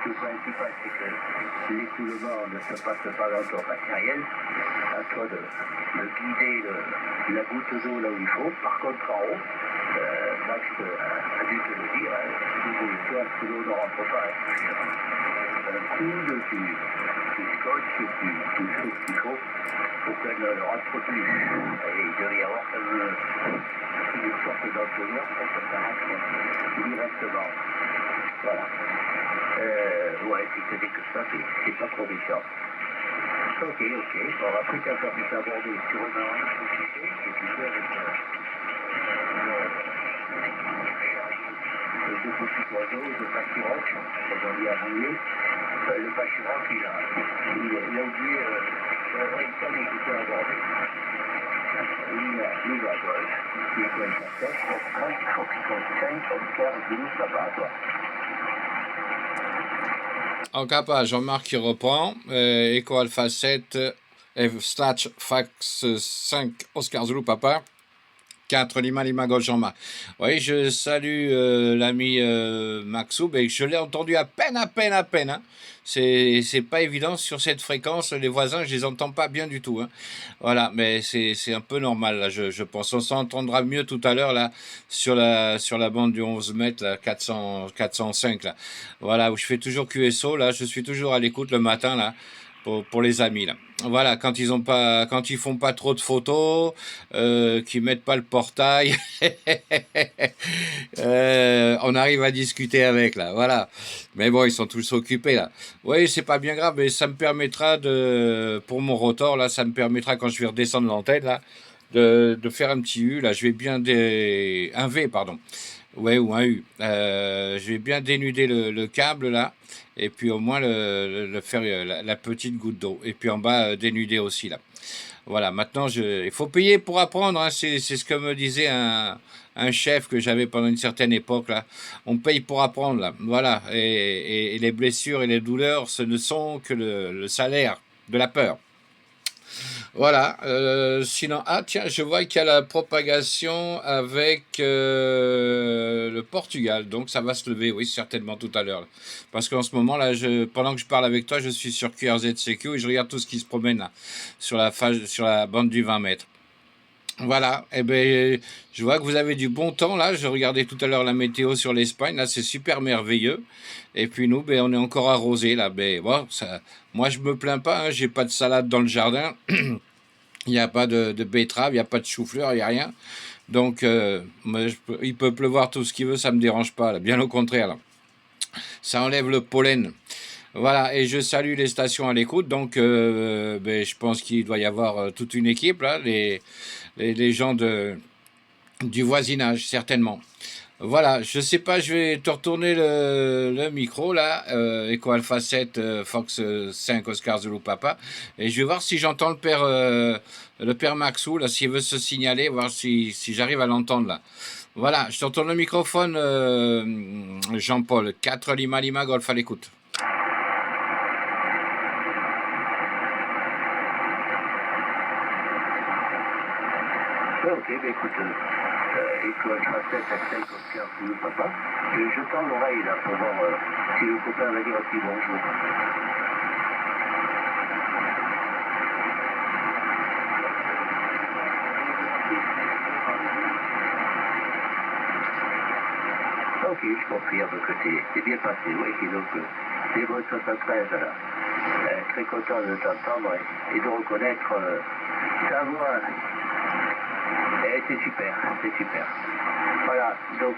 Le principal, c'est que l'écoulement ne se passe pas dans ton matériel. À toi de guider la goutte d'eau là où il faut. Par contre, en haut, Max a dû te le dire, toi, que l'eau ne rentre pas. Coule, tu scotches, tu fais ce qu'il faut pour qu'elle ne rentre plus. Et il devait y avoir une sorte d'entonnoir pour que ça rentre directement. Voilà. Ouais, si c'était que ça, c'est pas trop méchant. Ok. Bon, après, quand on est abordé sur une société, et tu fais avec de petits oiseaux, de pâturoc, comme on dit à Rouillé. Le pâturoc, il a oublié, il savait qu'il était abordé. Il va à gauche, il a sa tête, il faut qu'il continue, Oscar, Toulouse, ça va à toi. En capa, Jean-Marc qui reprend. Echo Alpha 7, Snatch Fax 5, Oscar Zulu Papa. 4 Lima Lima Gauche Jean-Marc. Oui, je salue l'ami Maxoub et je l'ai entendu à peine. Hein. C'est pas évident sur cette fréquence. Les voisins, je les entends pas bien du tout. Hein. Voilà, mais c'est un peu normal là. Je pense. On s'entendra mieux tout à l'heure là sur la bande du 11 mètres là, 405 là. Voilà, où je fais toujours QSO là. Je suis toujours à l'écoute le matin là. Pour les amis là. Voilà, quand ils font pas trop de photos, qu'ils mettent pas le portail, on arrive à discuter avec là. Voilà. Mais bon, ils sont tous occupés là. Oui, c'est pas bien grave, mais ça me permettra pour mon rotor là, ça me permettra quand je vais redescendre l'antenne là, de faire un petit U là. Je vais bien un V pardon. Ouais, ou un U. Je vais bien dénuder le câble là, et puis au moins le faire la petite goutte d'eau. Et puis en bas, dénuder aussi là. Voilà, maintenant il faut payer pour apprendre. Hein, c'est ce que me disait un chef que j'avais pendant une certaine époque là. On paye pour apprendre là. Voilà, et les blessures et les douleurs, ce ne sont que le salaire de la peur. Voilà. Sinon, tiens, je vois qu'il y a la propagation avec le Portugal, donc ça va se lever, oui, certainement tout à l'heure. Parce qu'en ce moment là, pendant que je parle avec toi, je suis sur QRZCQ et je regarde tout ce qui se promène là sur la bande du 20 mètres. Voilà, eh ben, je vois que vous avez du bon temps là. Je regardais tout à l'heure la météo sur l'Espagne, là c'est super merveilleux. Et puis nous, ben, on est encore arrosé là. Ben, bon, moi je me plains pas, hein, j'ai pas de salade dans le jardin. Il n'y a pas de betterave, il n'y a pas de chou-fleur, il n'y a rien. Donc, il peut pleuvoir tout ce qu'il veut, ça ne me dérange pas. Là. Bien au contraire. Là. Ça enlève le pollen. Voilà, et je salue les stations à l'écoute. Donc, je pense qu'il doit y avoir toute une équipe, là, les gens du voisinage, certainement. Voilà, je sais pas, je vais te retourner le micro là, Echo Alpha 7, Fox 5, Oscar Zulu Papa, et je vais voir si j'entends le père Maxou là, s'il veut se signaler, voir si j'arrive à l'entendre là. Voilà, je te retourne le microphone, Jean-Paul, 4 Lima Lima Golf à l'écoute. Ok, écoute, École Tracette à 5 Oscar Zulu Papa, je tends l'oreille là pour voir si le copain va dire un petit bonjour. Ok, je confirme que c'est bien passé, oui, et donc c'est votre 73 là. Très content de t'entendre et de reconnaître ta voix. C'est super. Voilà, donc